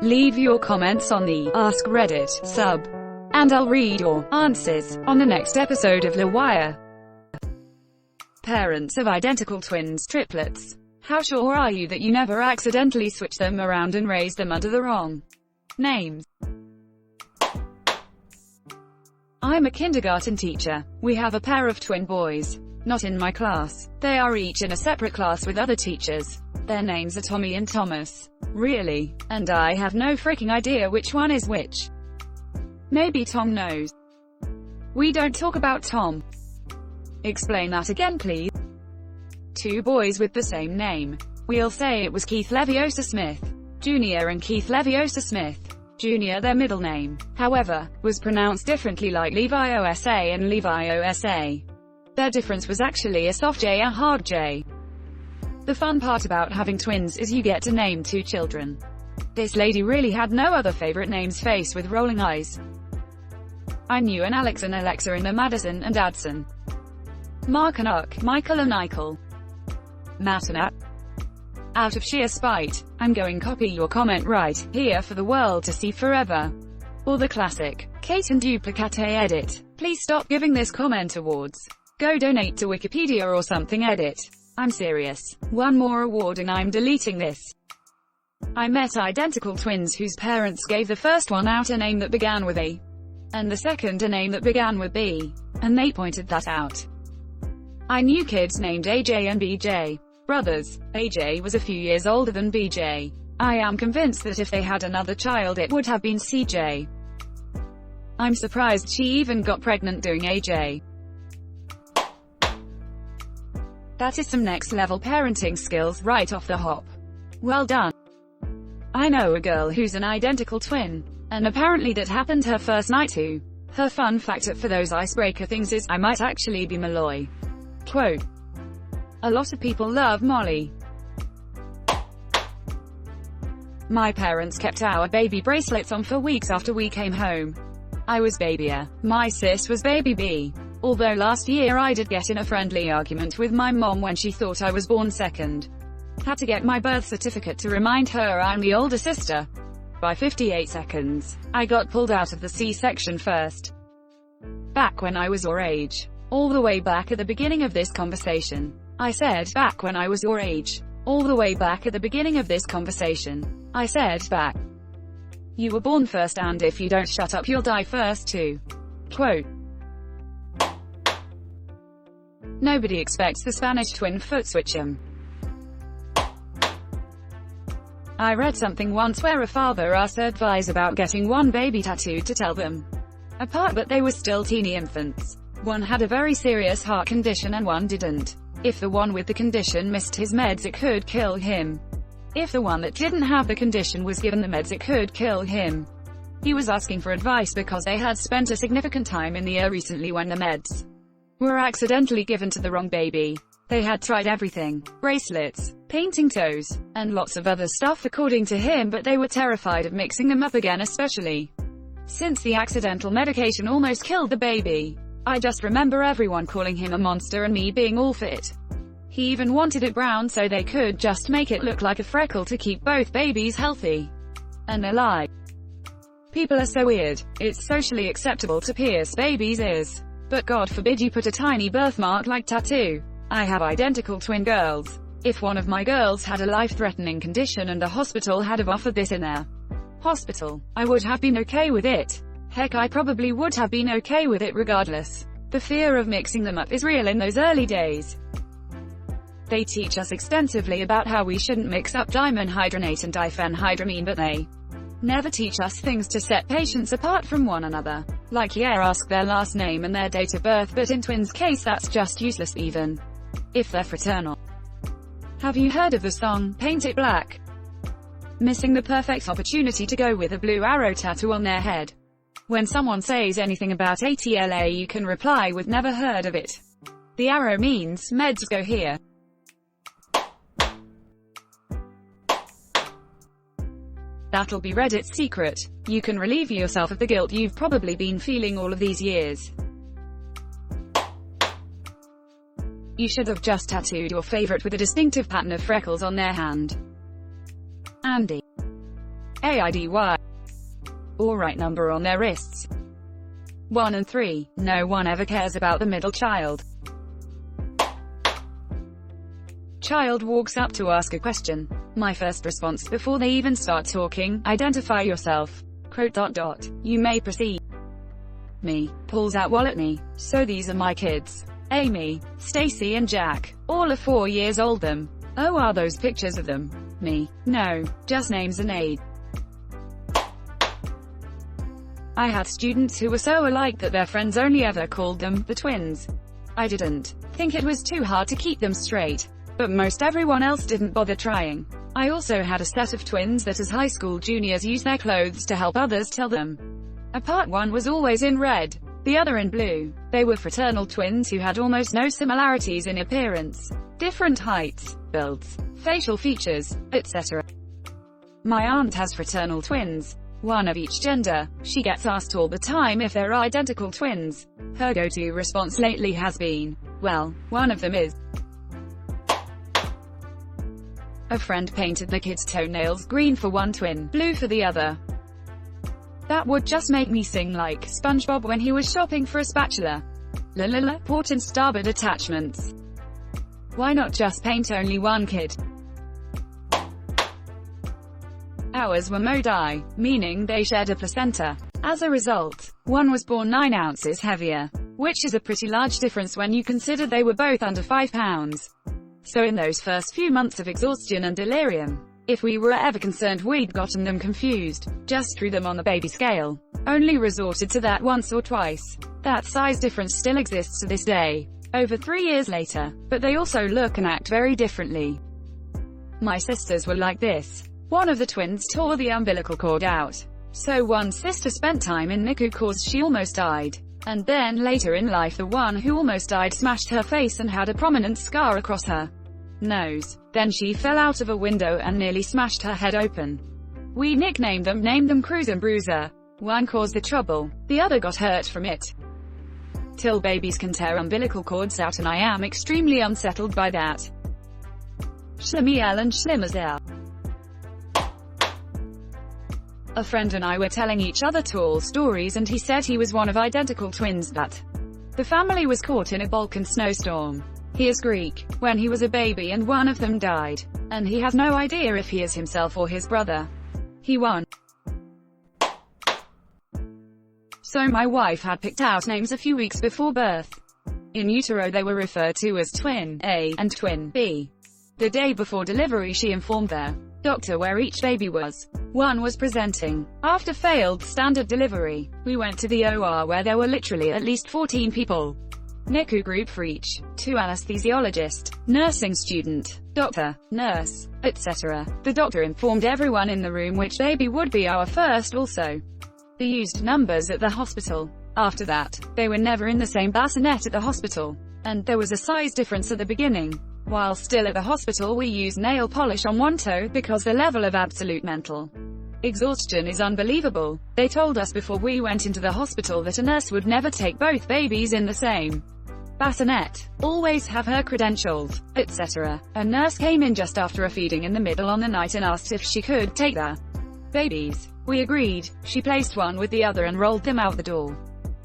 Leave your comments on the Ask Reddit sub, and I'll read your answers on the next episode of LWIAR. Parents of identical twins, triplets. How sure are you that you never accidentally switch them around and raise them under the wrong names? I'm a kindergarten teacher. We have a pair of twin boys. Not in my class. They are each in a separate class with other teachers. Their names are Tommy and Thomas. Really? And I have no freaking idea which one is which. Maybe Tom knows. We don't talk about Tom. Explain that again, please. Two boys with the same name. We'll say it was Keith Leviosa Smith Jr. and Keith Leviosa Smith Jr. Their middle name, however, was pronounced differently, like Leviosa and Leviosa. Their difference was actually a soft J and a hard J. The fun part about having twins is you get to name two children. This lady really had no other favorite names. Face with rolling eyes. I knew an Alex and Alexa and a Madison and Adson. Mark and Uck, Michael and Michael. Matt and At. Out of sheer spite, I'm going copy your comment right here for the world to see forever. Or the classic, Kate and Duplicate edit. Please stop giving this comment awards. Go donate to Wikipedia or something. Edit. I'm serious. One more award and I'm deleting this. I met identical twins whose parents gave the first one out a name that began with A, and the second a name that began with B, and they pointed that out. I knew kids named AJ and BJ. Brothers. AJ was a few years older than BJ. I am convinced that if they had another child it would have been CJ. I'm surprised she even got pregnant doing AJ. That is some next level parenting skills right off the hop. Well done. I know a girl who's an identical twin, and apparently that happened her first night too. Her fun fact for those icebreaker things is, I might actually be Malloy. Quote. A lot of people love Molly. My parents kept our baby bracelets on for weeks after we came home. I was baby A. My sis was baby B. Although last year I did get in a friendly argument with my mom when she thought I was born second. Had to get my birth certificate to remind her I'm the older sister. By 58 seconds. I got pulled out of the C-section first. Back when I was your age. All the way back at the beginning of this conversation. I said, back when I was your age. All the way back at the beginning of this conversation. I said, back. You were born first, and if you don't shut up you'll die first too. Quote. Nobody expects the Spanish twin foot switch 'em. I read something once where a father asked advice about getting one baby tattooed to tell them apart, but they were still teeny infants. One had a very serious heart condition and one didn't. If the one with the condition missed his meds it could kill him. If the one that didn't have the condition was given the meds it could kill him. He was asking for advice because they had spent a significant time in the ER recently when the meds were accidentally given to the wrong baby. They had tried everything, bracelets, painting toes, and lots of other stuff according to him, but they were terrified of mixing them up again, especially since the accidental medication almost killed the baby. I just remember everyone calling him a monster and me being all for it. He even wanted it brown so they could just make it look like a freckle to keep both babies healthy and alive. People are so weird. It's socially acceptable to pierce babies' ears. But God forbid you put a tiny birthmark like tattoo. I have identical twin girls. If one of my girls had a life-threatening condition and the hospital had have offered this in their hospital, I would have been okay with it. Heck, I probably would have been okay with it regardless. The fear of mixing them up is real in those early days. They teach us extensively about how we shouldn't mix up dimenhydrinate and diphenhydramine, but they never teach us things to set patients apart from one another. Like ask their last name and their date of birth, but in twins' case that's just useless even if they're fraternal. Have you heard of the song, Paint It Black? Missing the perfect opportunity to go with a blue arrow tattoo on their head. When someone says anything about ATLA you can reply with never heard of it. The arrow means, meds go here. That'll be Reddit's secret. You can relieve yourself of the guilt you've probably been feeling all of these years. You should have just tattooed your favorite with a distinctive pattern of freckles on their hand. Andy. AIDY, or right number on their wrists. 1 and 3. No one ever cares about the middle child. Child walks up to ask a question. My first response before they even start talking: identify yourself. Quote. You may proceed. Me. Pulls out wallet. Me. So these are my kids. Amy, Stacy and Jack. All are 4 years old. Them. Oh, are those pictures of them? Me. No, just names and age. I had students who were so alike that their friends only ever called them the twins. I didn't think it was too hard to keep them straight, but most everyone else didn't bother trying. I also had a set of twins that as high school juniors used their clothes to help others tell them apart. One was always in red, the other in blue. They were fraternal twins who had almost no similarities in appearance, different heights, builds, facial features, etc. My aunt has fraternal twins, one of each gender. She gets asked all the time if they're identical twins. Her go-to response lately has been, well, one of them is. A friend painted the kid's toenails green for one twin, blue for the other. That would just make me sing like SpongeBob when he was shopping for a spatula. La la la, port and starboard attachments. Why not just paint only one kid? Ours were modi, meaning they shared a placenta. As a result, one was born 9 ounces heavier, which is a pretty large difference when you consider they were both under 5 pounds. So in those first few months of exhaustion and delirium, if we were ever concerned we'd gotten them confused, just threw them on the baby scale. Only resorted to that once or twice. That size difference still exists to this day, over 3 years later, but they also look and act very differently. My sisters were like this. One of the twins tore the umbilical cord out. So one sister spent time in NICU cause she almost died. And then later in life the one who almost died smashed her face and had a prominent scar across her nose. Then she fell out of a window and nearly smashed her head open. We named them Cruise and Bruiser. One caused the trouble, the other got hurt from it. Till babies can tear umbilical cords out, and I am extremely unsettled by that. Schlemiel and Schlimmerzel. A friend and I were telling each other tall stories, and he said he was one of identical twins, but the family was caught in a Balkan snowstorm. He is Greek. When he was a baby and one of them died, and he has no idea if he is himself or his brother. He won. So my wife had picked out names a few weeks before birth. In utero they were referred to as Twin A and Twin B. The day before delivery she informed their doctor where each baby was. One was presenting. After failed standard delivery, we went to the OR where there were literally at least 14 people. NICU group for each. 2 anesthesiologist, nursing student, doctor, nurse, etc. The doctor informed everyone in the room which baby would be our first also. They used numbers at the hospital. After that, they were never in the same bassinet at the hospital. And there was a size difference at the beginning. While still at the hospital we used nail polish on one toe because the level of absolute mental exhaustion is unbelievable. They told us before we went into the hospital that a nurse would never take both babies in the same bassinet, always have her credentials, etc. A nurse came in just after a feeding in the middle on the night and asked if she could take the babies. We agreed. She placed one with the other and rolled them out the door.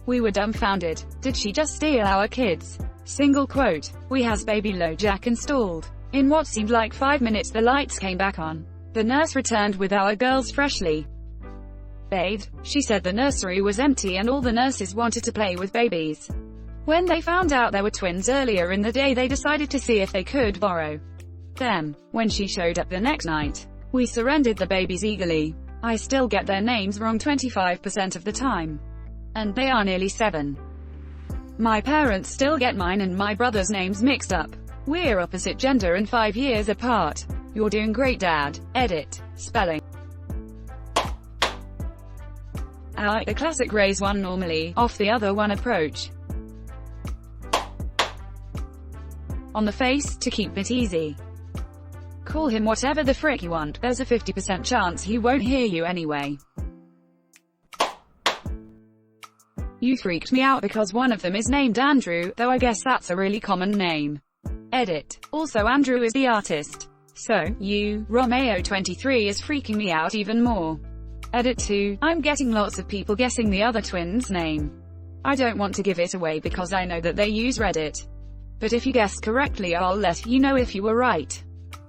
We were dumbfounded. Did she just steal our kids? Single quote. We has baby LoJack installed. In what seemed like 5 minutes the lights came back on. The nurse returned with our girls freshly bathed. She said the nursery was empty and all the nurses wanted to play with babies. When they found out there were twins earlier in the day they decided to see if they could borrow them. When she showed up the next night, we surrendered the babies eagerly. I still get their names wrong 25% of the time. And they are nearly 7. My parents still get mine and my brother's names mixed up. We're opposite gender and 5 years apart. You're doing great, Dad. Edit. Spelling. I like the classic raise one normally, off the other one approach. On the face, to keep it easy. Call him whatever the frick you want, there's a 50% chance he won't hear you anyway. You freaked me out because one of them is named Andrew, though I guess that's a really common name. Edit. Also Andrew is the artist. So, you, Romeo23 is freaking me out even more. Edit 2, I'm getting lots of people guessing the other twins' name. I don't want to give it away because I know that they use Reddit. But if you guess correctly I'll let you know if you were right.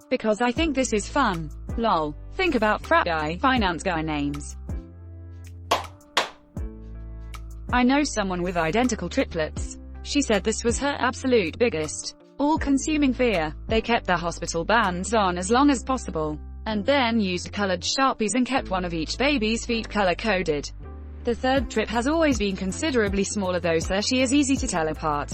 Because I think this is fun. Lol. Think about frat guy, finance guy names. I know someone with identical triplets. She said this was her absolute biggest, all-consuming fear. They kept their hospital bands on as long as possible, and then used colored Sharpies and kept one of each baby's feet color-coded. The third trip has always been considerably smaller though, so she is easy to tell apart.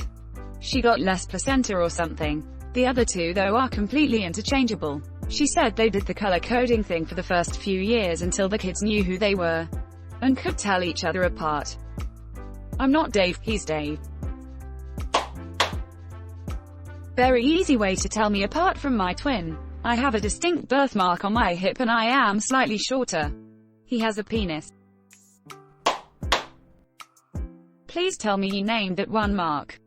She got less placenta or something. The other two though are completely interchangeable. She said they did the color coding thing for the first few years until the kids knew who they were, and could tell each other apart. I'm not Dave, he's Dave. Very easy way to tell me apart from my twin. I have a distinct birthmark on my hip and I am slightly shorter. He has a penis. Please tell me you named that one mark.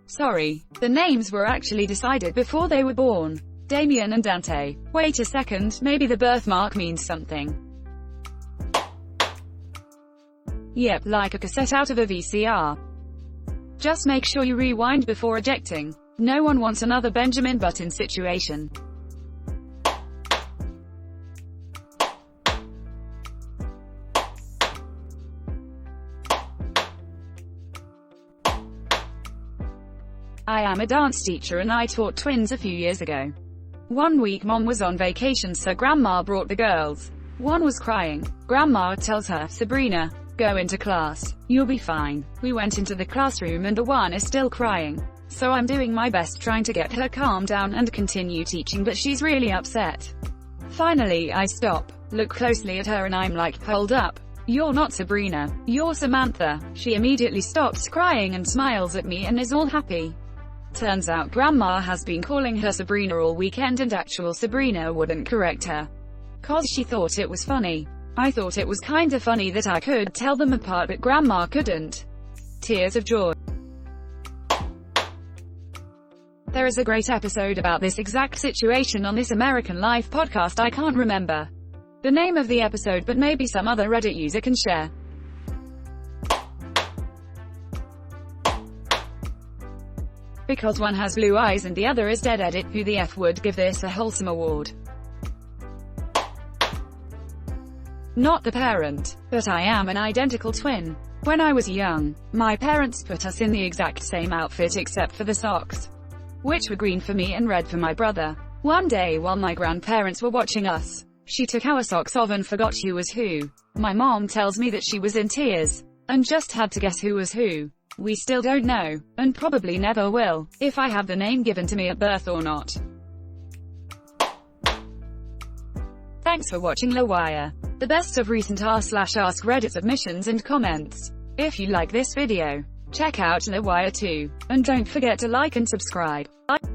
Sorry, the names were actually decided before they were born. Damien and Dante. Wait a second, maybe the birthmark means something. Yep, like a cassette out of a VCR. Just make sure you rewind before ejecting. No one wants another Benjamin Button situation. I am a dance teacher and I taught twins a few years ago. One week mom was on vacation so grandma brought the girls. One was crying. Grandma tells her, Sabrina, go into class. You'll be fine. We went into the classroom and the one is still crying. So I'm doing my best trying to get her calm down and continue teaching, but she's really upset. Finally I stop, look closely at her and I'm like, hold up. You're not Sabrina. You're Samantha. She immediately stops crying and smiles at me and is all happy. Turns out grandma has been calling her Sabrina all weekend and actual Sabrina wouldn't correct her. 'Cause she thought it was funny. I thought it was kinda funny that I could tell them apart but grandma couldn't. Tears of joy. There is a great episode about this exact situation on This American Life podcast. I can't remember the name of the episode, but maybe some other Reddit user can share. Because one has blue eyes and the other is dead. Edit, who the F would give this a wholesome award? Not the parent. But I am an identical twin. When I was young, my parents put us in the exact same outfit except for the socks, which were green for me and red for my brother. One day while my grandparents were watching us, she took our socks off and forgot who was who. My mom tells me that she was in tears, and just had to guess who was who. We still don't know, and probably never will, if I have the name given to me at birth or not. Thanks for watching LWIAR. The best of recent r/AskReddit submissions and comments. If you like this video, check out LWIAR too, and don't forget to like and subscribe. Bye.